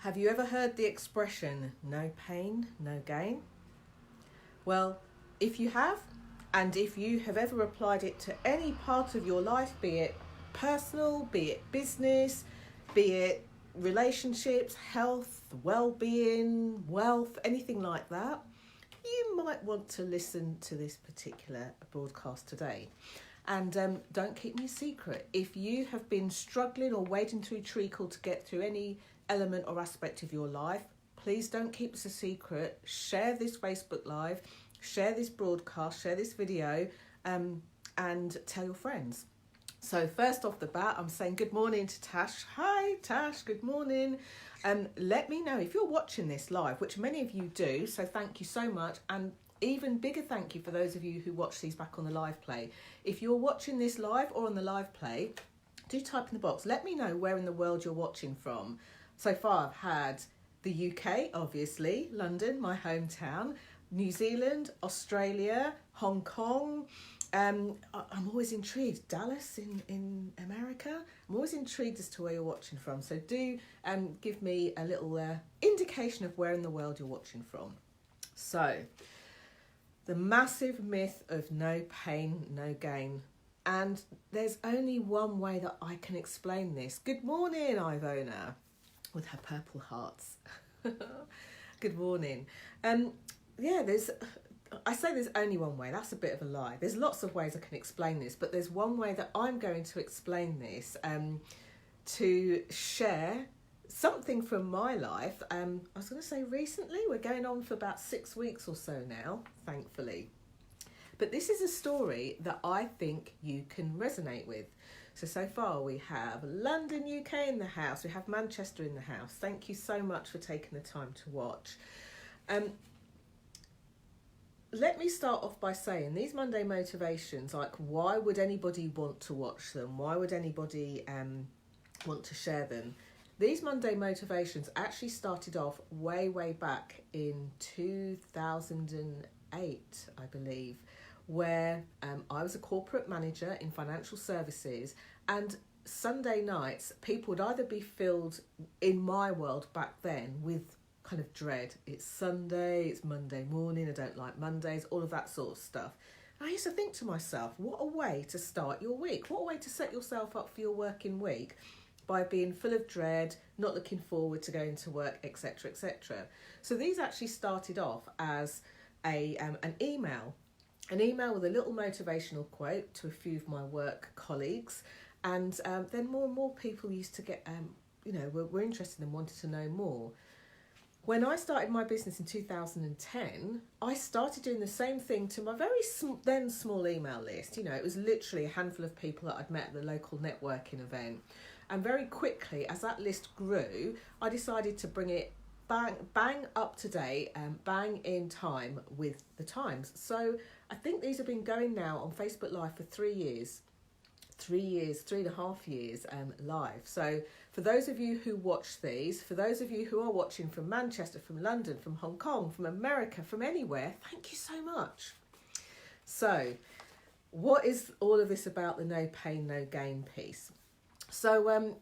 Have you ever heard the expression, no pain, no gain? Well, if you have, and if you have ever applied it to any part of your life, be it personal, be it business, be it relationships, health, well-being, wealth, anything like that, you might want to listen to this particular broadcast today. And don't keep me a secret. If you have been struggling or wading through treacle to get through any element or aspect of your life, please don't keep this a secret. Share this Facebook Live, share this broadcast, share this video, and tell your friends. So first off the bat, I'm saying good morning to Tash. Hi Tash, good morning. Let me know if you're watching this live, which many of you do, so thank you so much. And even bigger thank you for those of you who watch these back on the live play. If you're watching this live or on the live play, do type in the box. Let me know where in the world you're watching from. So far I've had the UK, obviously, London, my hometown, New Zealand, Australia, Hong Kong. I'm always intrigued. Dallas in America. I'm always intrigued as to where you're watching from. So do give me a little indication of where in the world you're watching from. So, the massive myth of no pain, no gain. And there's only one way that I can explain this. Good morning, Ivona, with her purple hearts. Good morning. I say there's only one way. That's a bit of a lie. There's lots of ways I can explain this, but there's one way that I'm going to explain this to share something from my life. I was going to say recently. We're going on for about 6 weeks or so now, thankfully. But this is a story that I think you can resonate with. So far we have London, UK in the house. We have Manchester in the house. Thank you so much for taking the time to watch. Let me start off by saying these Monday motivations, like why would anybody want to watch them? Why would anybody want to share them? These Monday motivations actually started off way back in 2008, I believe, where I was a corporate manager in financial services, and Sunday nights people would either be filled, in my world back then, with kind of dread. It's Sunday, it's Monday morning, I don't like Mondays, all of that sort of stuff. And I used to think to myself, what a way to start your week, what a way to set yourself up for your working week, by being full of dread, not looking forward to going to work, etc, etc. So these actually started off as an email with a little motivational quote to a few of my work colleagues, and then more and more people used to get were interested and wanted to know more. When I started my business in 2010, I started doing the same thing to my very then small email list. It was literally a handful of people that I'd met at the local networking event. And very quickly, as that list grew, I decided to bring it bang up to date and bang in time with the times. So I think these have been going now on Facebook Live for 3 years. 3.5 years live. So for those of you who watch these, for those of you who are watching from Manchester, from London, from Hong Kong, from America, from anywhere, thank you so much. So what is all of this about the no pain, no gain piece? So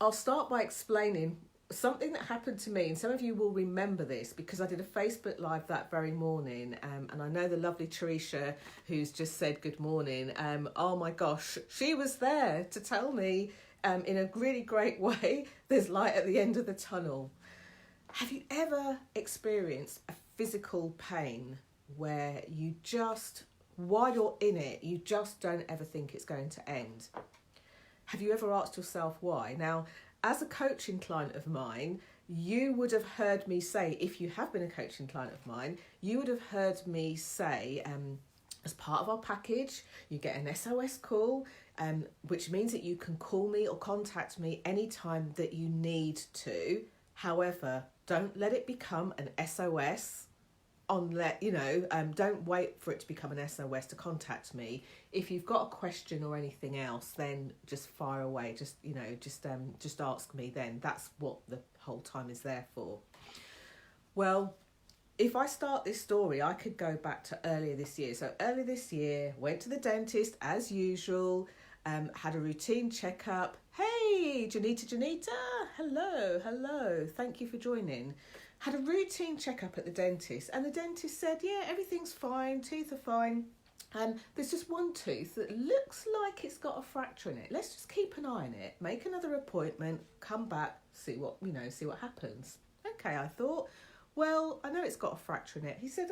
I'll start by explaining something that happened to me, and some of you will remember this because I did a Facebook Live that very morning, and I know the lovely Teresa, who's just said good morning, oh my gosh, she was there to tell me in a really great way there's light at the end of the tunnel. Have you ever experienced a physical pain where you just, while you're in it, you just don't ever think it's going to end? Have you ever asked yourself why? Now, as a coaching client of mine, you would have heard me say, if you have been a coaching client of mine, you would have heard me say, as part of our package, you get an SOS call, which means that you can call me or contact me anytime that you need to. However, don't let it become an SOS. Don't wait for it to become an SOS to contact me. If you've got a question or anything else, then just fire away. Just ask me then. That's what the whole time is there for. Well, if I start this story, I could go back to earlier this year. So earlier this year, went to the dentist as usual, had a routine checkup. Hey, Janita. Hello. Thank you for joining. Had a routine checkup at the dentist, and the dentist said, yeah, everything's fine, teeth are fine. There's just one tooth that looks like it's got a fracture in it. Let's just keep an eye on it. Make another appointment, come back, see what happens. Okay, I thought, well, I know it's got a fracture in it. He said,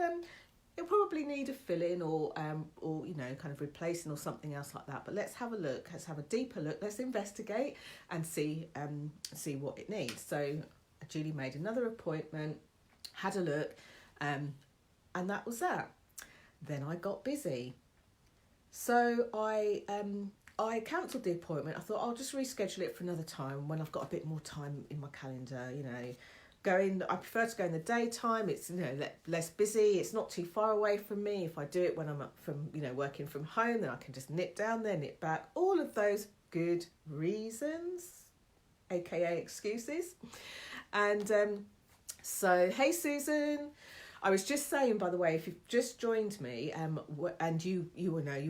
it'll probably need a fill-in or kind of replacing or something else like that. But let's have a look. Let's have a deeper look. Let's investigate and see what it needs. So Julie made another appointment, had a look, and that was that. Then I got busy. So I cancelled the appointment. I thought I'll just reschedule it for another time when I've got a bit more time in my calendar, I prefer to go in the daytime. It's less busy. It's not too far away from me. If I do it when I'm working from home, then I can just nip down there, nip back. All of those good reasons, aka excuses. And so, hey Susan, I was just saying, by the way, if you've just joined me, and you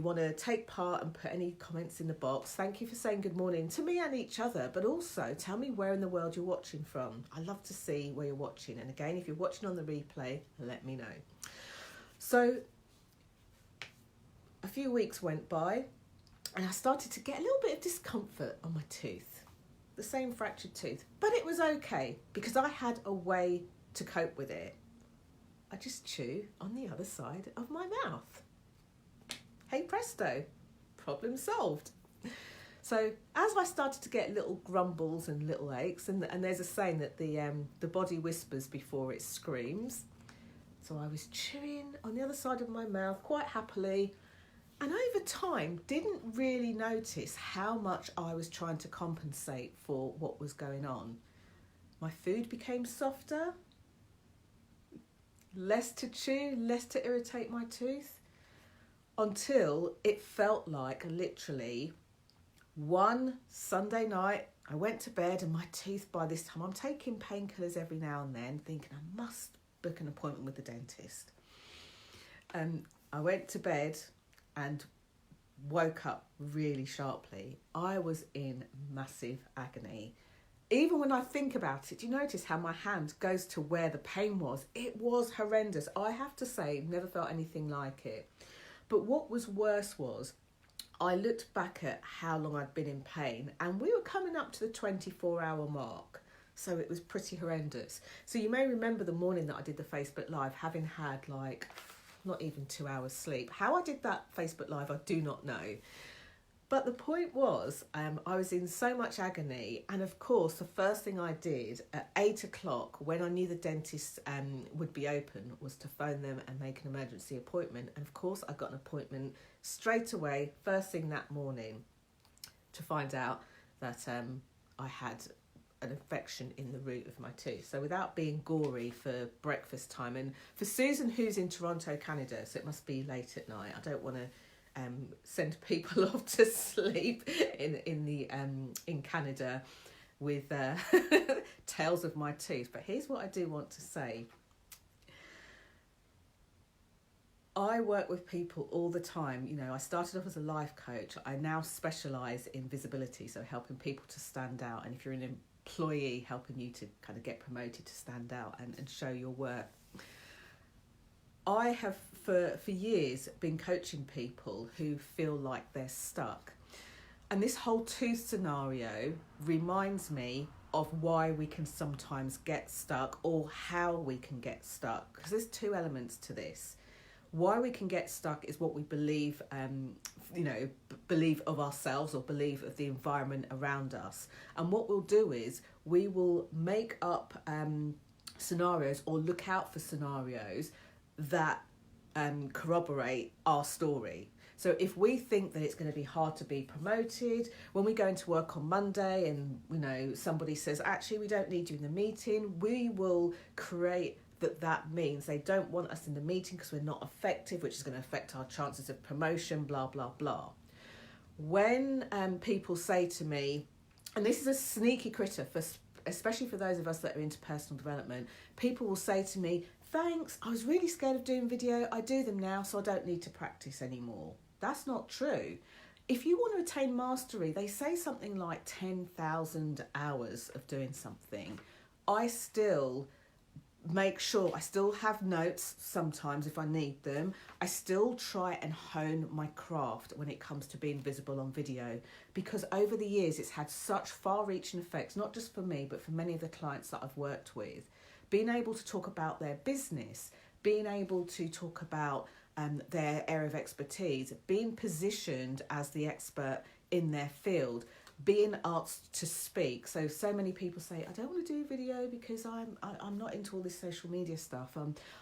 want to take part and put any comments in the box, thank you for saying good morning to me and each other, but also tell me where in the world you're watching from. I love to see where you're watching. And again, if you're watching on the replay, let me know. So a few weeks went by and I started to get a little bit of discomfort on my tooth, the same fractured tooth, but it was okay because I had a way to cope with it. I just chew on the other side of my mouth. Hey presto, problem solved. So as I started to get little grumbles and little aches, and there's a saying that the body whispers before it screams. So I was chewing on the other side of my mouth quite happily, and over time didn't really notice how much I was trying to compensate for what was going on. My food became softer, less to chew, less to irritate my tooth, until it felt like literally one Sunday night I went to bed and my tooth, by this time, I'm taking painkillers every now and then thinking I must book an appointment with the dentist. I went to bed and woke up really sharply. I was in massive agony. Even when I think about it, do you notice how my hand goes to where the pain was? It was horrendous. I have to say, never felt anything like it. But what was worse was, I looked back at how long I'd been in pain, and we were coming up to the 24-hour mark. So it was pretty horrendous. So you may remember the morning that I did the Facebook Live, having had not even 2 hours sleep. How I did that Facebook Live, I do not know. But the point was, I was in so much agony, and of course the first thing I did at 8 o'clock when I knew the dentist would be open was to phone them and make an emergency appointment. And of course I got an appointment straight away, first thing that morning, to find out that I had an infection in the root of my tooth. So without being gory for breakfast time, and for Susan who's in Toronto, Canada, so it must be late at night, I don't want to send people off to sleep in Canada with tales of my tooth. But here's what I do want to say. I work with people all the time. I started off as a life coach. I now specialise in visibility, so helping people to stand out. And if you're an employee, helping you to kind of get promoted to stand out and show your worth. I have for years been coaching people who feel like they're stuck. And this whole tooth scenario reminds me of why we can sometimes get stuck, or how we can get stuck. Because there's two elements to this. Why we can get stuck is what we believe, believe of ourselves or believe of the environment around us. And what we'll do is we will make up scenarios or look out for scenarios that corroborate our story. So if we think that it's going to be hard to be promoted, when we go into work on Monday and somebody says, actually we don't need you in the meeting, we will create that means they don't want us in the meeting because we're not effective, which is going to affect our chances of promotion, blah blah blah. When people say to me, and this is a sneaky critter especially for those of us that are into personal development, people will say to me, thanks, I was really scared of doing video, I do them now, so I don't need to practice anymore. That's not true. if you want to attain mastery, they say something like 10,000 hours of doing something. I still make sure, I still have notes sometimes if I need them. I still try and hone my craft when it comes to being visible on video, because over the years it's had such far-reaching effects, not just for me, but for many of the clients that I've worked with. Being able to talk about their business, being able to talk about their area of expertise, being positioned as the expert in their field, being asked to speak. So many people say, I don't want to do video because I'm not into all this social media stuff.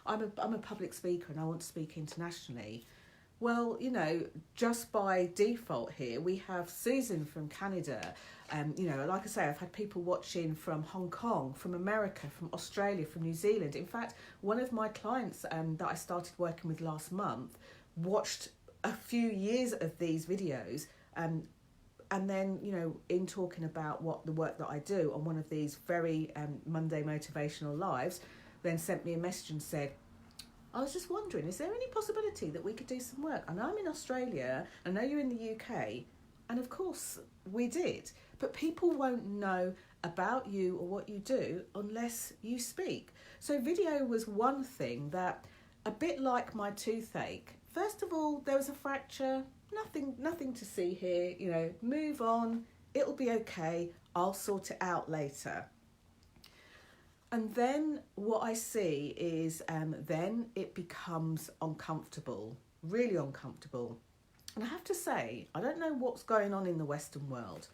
I'm a public speaker and I want to speak internationally. Well, you know, just by default here, we have Susan from Canada. You know, like I say, I've had people watching from Hong Kong, from America, from Australia, from New Zealand. In fact, one of my clients that I started working with last month watched a few years of these videos, and then, you know, in talking about what the work that I do on one of these very Monday motivational lives, then sent me a message and said, I was just wondering, is there any possibility that we could do some work? I know I'm in Australia, I know you're in the UK, and of course we did, but people won't know about you or what you do unless you speak. So video was one thing that, a bit like my toothache, first of all, there was a fracture, nothing to see here, you know, move on, it'll be okay, I'll sort it out later. And then what I see is then it becomes uncomfortable, really uncomfortable. And I have to say, I don't know what's going on in the Western world.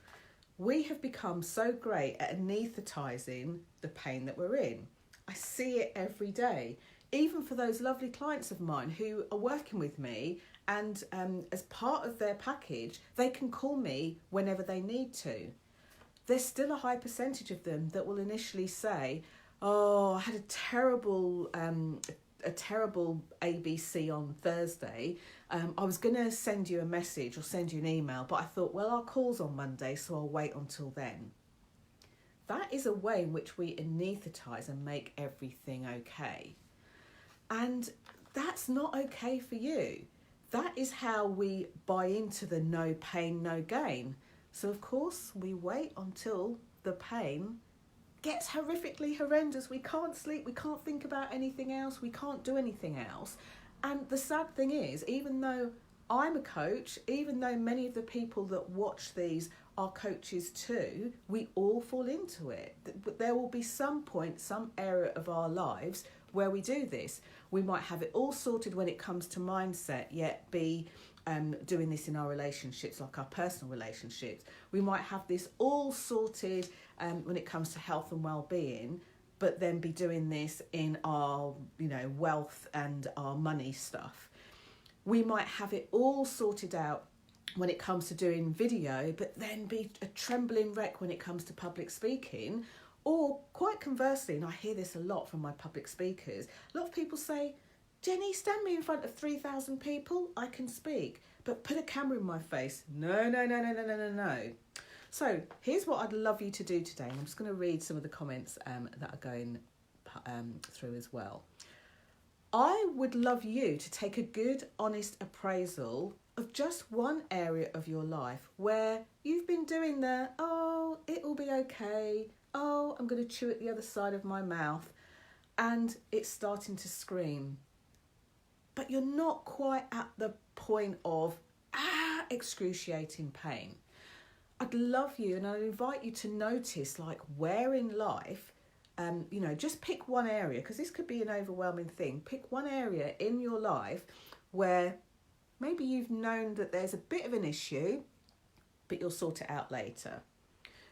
We have become so great at anaesthetising the pain that we're in. I see it every day, even for those lovely clients of mine who are working with me, and as part of their package, they can call me whenever they need to. There's still a high percentage of them that will initially say, oh, I had a terrible ABC on Thursday. I was going to send you a message or send you an email, but I thought, well, our call's on Monday, so I'll wait until then. That is a way in which we anaesthetise and make everything okay. And that's not okay for you. That is how we buy into the no pain, no gain. So, of course, we wait until the pain gets horrifically horrendous. We can't sleep, we can't think about anything else, we can't do anything else. And the sad thing is, even though I'm a coach, even though many of the people that watch these are coaches too, we all fall into it. There will be some point, some area of our lives where we do this. We might have it all sorted when it comes to mindset, yet be doing this in our relationships, like our personal relationships. We might have this all sorted when it comes to health and well-being, but then be doing this in our, you know, wealth and our money stuff. We might have it all sorted out when it comes to doing video, but then be a trembling wreck when it comes to public speaking. Or quite conversely, and I hear this a lot from my public speakers, a lot of people say, Jenny, stand me in front of 3,000 people, I can speak, but put a camera in my face. No. So here's what I'd love you to do today. And I'm just going to read some of the comments that are going through as well. I would love you to take a good, honest appraisal of just one area of your life where you've been doing the, oh, it'll be okay, oh, I'm going to chew at the other side of my mouth, and it's starting to scream. But you're not quite at the point of excruciating pain. I'd love you, and I'd invite you to notice, like, where in life, you know, just pick one area, because this could be an overwhelming thing. Pick one area in your life where maybe you've known that there's a bit of an issue, but you'll sort it out later.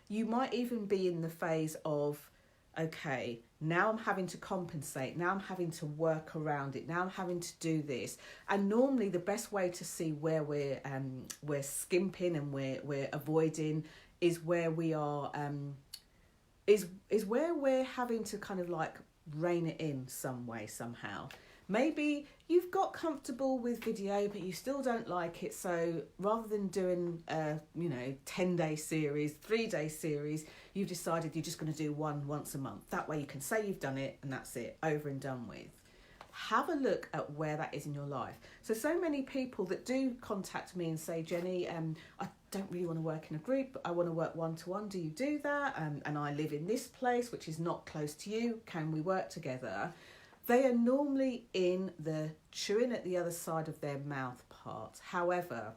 You might even be in the phase of, okay, now I'm having to compensate, now I'm having to work around it, now I'm having to do this. And normally the best way to see where we're skimping and we're avoiding is where we are is where we're having to kind of like rein it in some way, somehow. Maybe you've got comfortable with video, but you still don't like it. So rather than doing a 10-day series, 3-day series, you've decided you're just going to do one once a month. That way you can say you've done it and that's it, over and done with. have a look at where that is in your life. So many people that do contact me and say, Jenny, I don't really want to work in a group. I want to work one-to-one. Do you do that? And I live in this place, which is not close to you. Can we work together? They are normally in the chewing at the other side of their mouth part. However,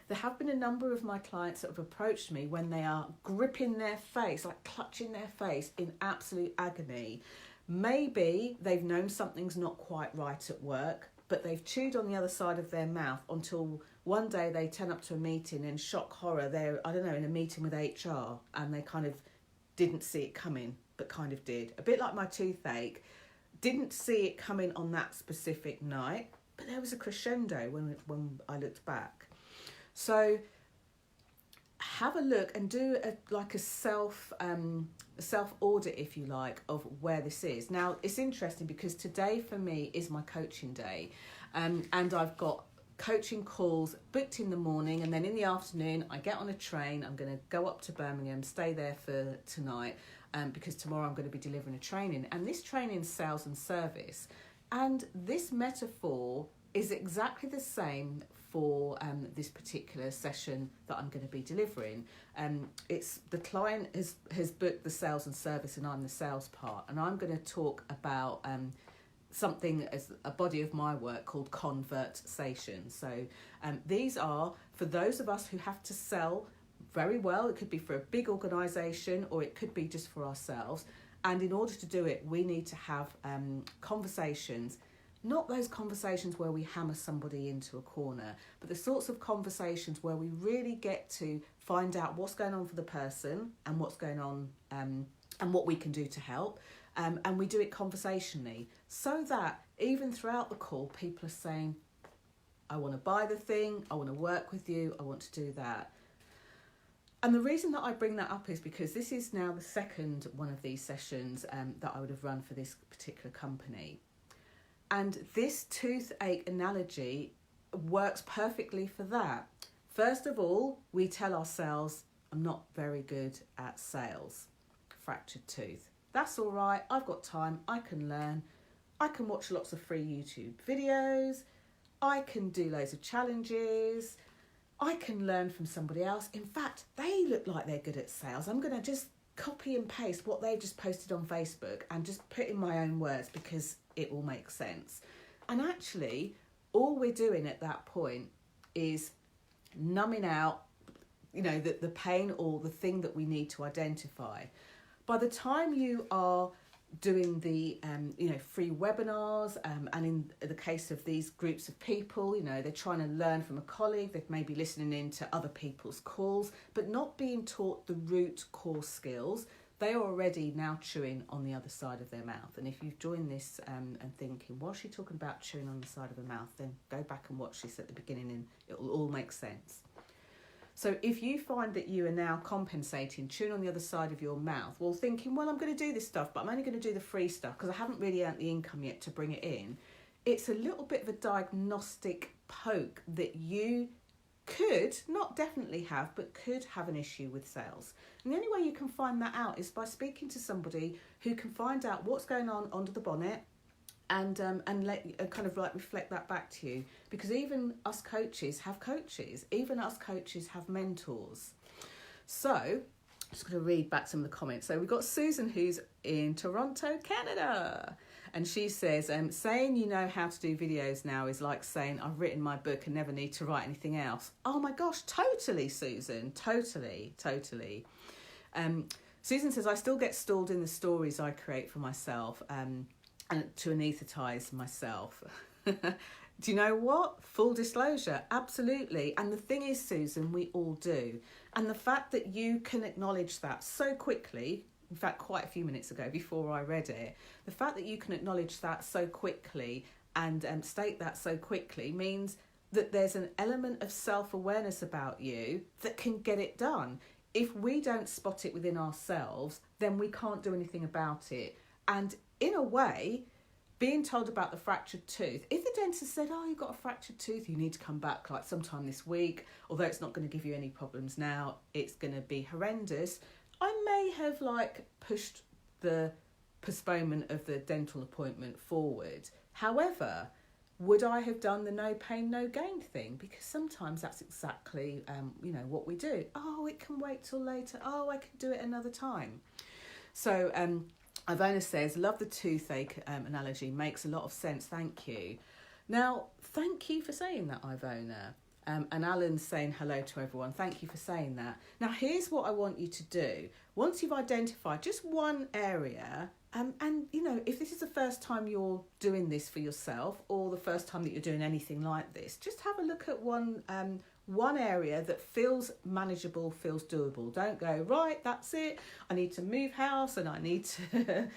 there have been a number of my clients that have approached me when they are gripping their face, like clutching their face in absolute agony. Maybe they've known something's not quite right at work, but they've chewed on the other side of their mouth until one day they turn up to a meeting and shock horror, they're, I don't know, in a meeting with HR and they kind of didn't see it coming, but kind of did. A bit like my toothache, didn't see it coming on that specific night, but there was a crescendo when I looked back. So have a look and do a self audit, if you like, of where this is. Now, it's interesting because today for me is my coaching day, and I've got coaching calls booked in the morning, and then in the afternoon I get on a train. I'm going to go up to Birmingham, stay there for tonight, because tomorrow I'm going to be delivering a training, and this training is sales and service, and this metaphor is exactly the same for this particular session that I'm going to be delivering. It's the client has booked the sales and service, and I'm the sales part, and I'm going to talk about something as a body of my work called conversation. So these are for those of us who have to sell very well. It could be for a big organisation or it could be just for ourselves, and in order to do it we need to have conversations. Not those conversations where we hammer somebody into a corner, but the sorts of conversations where we really get to find out what's going on for the person and what's going on and what we can do to help. And we do it conversationally so that even throughout the call, people are saying, I want to buy the thing, I want to work with you, I want to do that. And the reason that I bring that up is because this is now the second one of these sessions that I would have run for this particular company. And this toothache analogy works perfectly for that. First of all, we tell ourselves, I'm not very good at sales. Fractured tooth. That's all right. I've got time. I can learn. I can watch lots of free YouTube videos. I can do loads of challenges. I can learn from somebody else. In fact, they look like they're good at sales. I'm going to just copy and paste what they've just posted on Facebook and just put in my own words because it all makes sense. And actually, all we're doing at that point is numbing out, the pain or the thing that we need to identify. By the time you are doing the free webinars, and in the case of these groups of people, they're trying to learn from a colleague, they may be listening in to other people's calls, but not being taught the root core skills. They are already now chewing on the other side of their mouth. And if you've joined this and thinking, what's she talking about chewing on the side of her mouth, then go back and watch this at the beginning and it will all make sense. So if you find that you are now compensating, chewing on the other side of your mouth, well, thinking, well, I'm going to do this stuff, but I'm only going to do the free stuff because I haven't really earned the income yet to bring it in. It's a little bit of a diagnostic poke that you could, not definitely have, but could have an issue with sales. And the only way you can find that out is by speaking to somebody who can find out what's going on under the bonnet and kind of like reflect that back to you, because even us coaches have coaches, even us coaches have mentors. So I'm just going to read back some of the comments. So we've got Susan, who's in Toronto, Canada, and she says, saying you know how to do videos now is like saying I've written my book and never need to write anything else. Oh my gosh, totally, Susan, totally. Susan says, I still get stalled in the stories I create for myself, and to anaesthetise myself. Do you know what? Full disclosure, absolutely. And the thing is, Susan, we all do. And the fact that you can acknowledge that so quickly, in fact, quite a few minutes ago before I read it, the fact that you can acknowledge that so quickly and state that so quickly means that there's an element of self-awareness about you that can get it done. If we don't spot it within ourselves, then we can't do anything about it. And in a way, being told about the fractured tooth, if the dentist said, oh, you've got a fractured tooth, you need to come back like sometime this week, although it's not going to give you any problems now, it's going to be horrendous, I may have pushed the postponement of the dental appointment forward. However, would I have done the no pain, no gain thing? Because sometimes that's exactly, what we do. Oh, it can wait till later. Oh, I can do it another time. So Ivona says, love the toothache analogy. Makes a lot of sense. Thank you. Now, thank you for saying that, Ivona. And Alan's saying hello to everyone. Thank you for saying that. Now, here's what I want you to do. Once you've identified just one area, and, if this is the first time you're doing this for yourself or the first time that you're doing anything like this, just have a look at one area that feels manageable, feels doable. Don't go, right, that's it. I need to move house and I need to,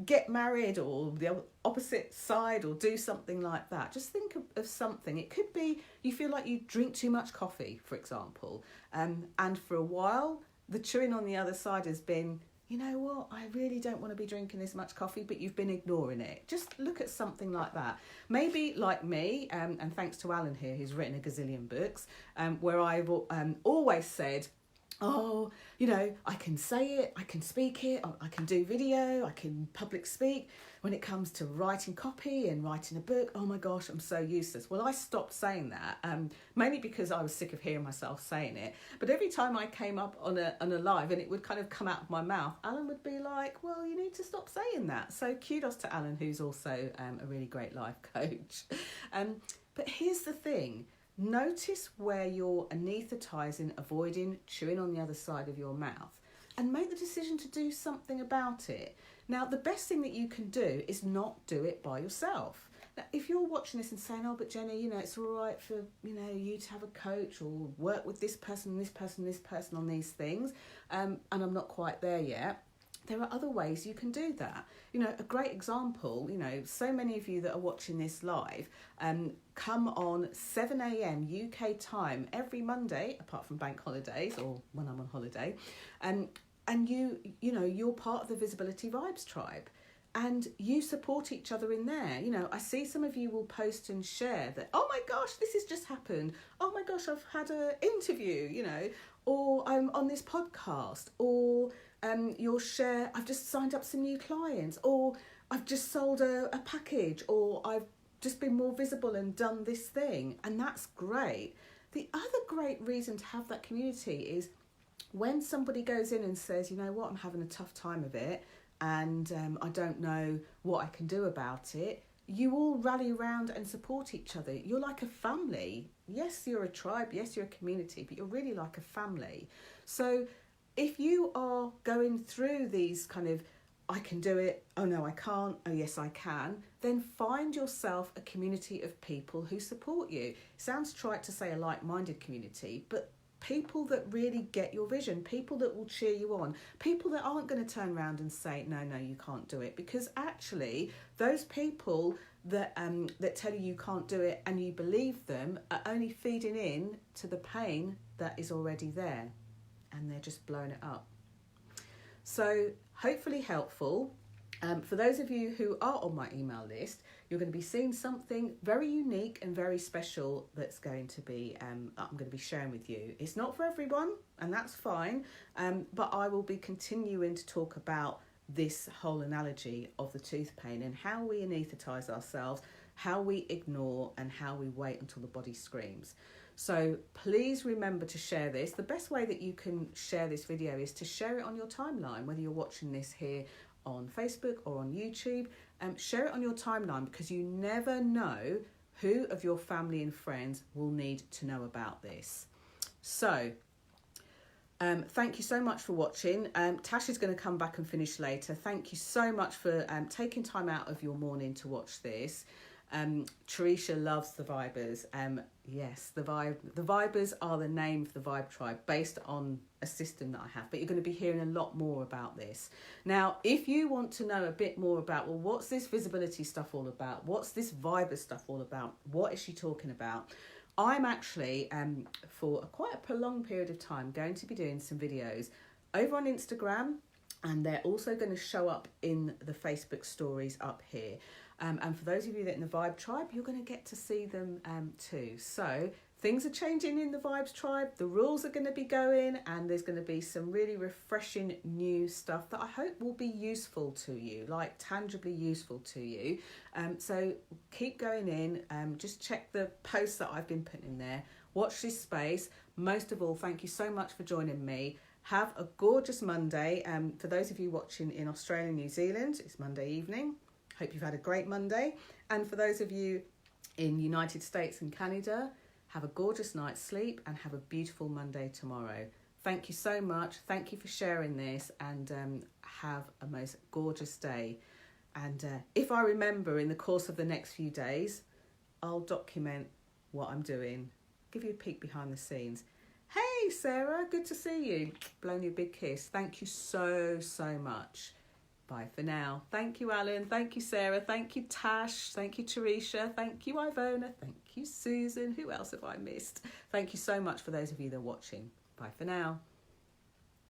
get married or the opposite side or do something like that. Just think of something. It could be you feel like you drink too much coffee, for example. And for a while, the chewing on the other side has been, you know what, I really don't want to be drinking this much coffee, but you've been ignoring it. Just look at something like that. Maybe like me, and thanks to Alan here, who's written a gazillion books, where I've always said, I can say it, I can speak it, I can do video, I can public speak. When it comes to writing copy and writing a book, oh my gosh, I'm so useless. Well, I stopped saying that, mainly because I was sick of hearing myself saying it. But every time I came up on a live and it would kind of come out of my mouth, Alan would be like, well, you need to stop saying that. So kudos to Alan, who's also a really great life coach. But here's the thing. Notice where you're anaesthetising, avoiding chewing on the other side of your mouth, and make the decision to do something about it. Now, the best thing that you can do is not do it by yourself. Now, if you're watching this and saying, oh, but Jenny, it's all right for, you to have a coach or work with this person, this person, this person on these things, and I'm not quite there yet. There are other ways you can do that. A great example, so many of you that are watching this live come on 7 a.m. UK time every Monday, apart from bank holidays or when I'm on holiday. And you're part of the Visibility Vibes tribe. And you support each other in there. I see some of you will post and share that, oh my gosh, this has just happened. Oh my gosh, I've had an interview, or I'm on this podcast, or you'll share, I've just signed up some new clients, or I've just sold a package, or I've just been more visible and done this thing. And that's great. The other great reason to have that community is when somebody goes in and says, you know what, I'm having a tough time of it, and I don't know what I can do about it, you all rally around and support each other. You're like a family. Yes, you're a tribe. Yes, you're a community, but you're really like a family. So if you are going through these kind of, I can do it, oh no, I can't, oh yes, I can, then find yourself a community of people who support you. It sounds trite to say a like-minded community, but people that really get your vision, people that will cheer you on, people that aren't going to turn around and say, no, you can't do it. Because actually, those people that tell you can't do it and you believe them are only feeding in to the pain that is already there, and they're just blowing it up. So hopefully helpful. For those of you who are on my email list, you're going to be seeing something very unique and very special that's going to be, I'm going to be sharing with you. It's not for everyone, and that's fine, but I will be continuing to talk about this whole analogy of the tooth pain and how we anaesthetise ourselves, how we ignore, and how we wait until the body screams. So please remember to share this. The best way that you can share this video is to share it on your timeline, whether you're watching this here on Facebook or on YouTube. Share it on your timeline, because you never know who of your family and friends will need to know about this. So thank you so much for watching. Tash is going to come back and finish later. Thank you so much for taking time out of your morning to watch this. Teresha loves the Vibers. Yes, the Vibers are the name of the Vibe Tribe based on a system that I have, but you're going to be hearing a lot more about this. Now, if you want to know a bit more about, well, what's this visibility stuff all about? What's this Viber stuff all about? What is she talking about? I'm actually, for quite a prolonged period of time, going to be doing some videos over on Instagram, and they're also going to show up in the Facebook stories up here. And for those of you that are in the Vibe Tribe, you're going to get to see them too. So things are changing in the Vibes Tribe. The rules are going to be going, and there's going to be some really refreshing new stuff that I hope will be useful to you, like tangibly useful to you. So keep going in. Just check the posts that I've been putting in there. Watch this space. Most of all, thank you so much for joining me. Have a gorgeous Monday. For those of you watching in Australia and New Zealand, it's Monday evening. Hope you've had a great Monday. And for those of you in United States and Canada, have a gorgeous night's sleep and have a beautiful Monday tomorrow. Thank you so much. Thank you for sharing this, and have a most gorgeous day. And if I remember in the course of the next few days, I'll document what I'm doing. Give you a peek behind the scenes. Hey, Sarah, good to see you. Blowing you a big kiss. Thank you so, so much. Bye for now. Thank you, Alan. Thank you, Sarah. Thank you, Tash. Thank you, Teresa. Thank you, Ivona. Thank you, Susan. Who else have I missed? Thank you so much for those of you that are watching. Bye for now.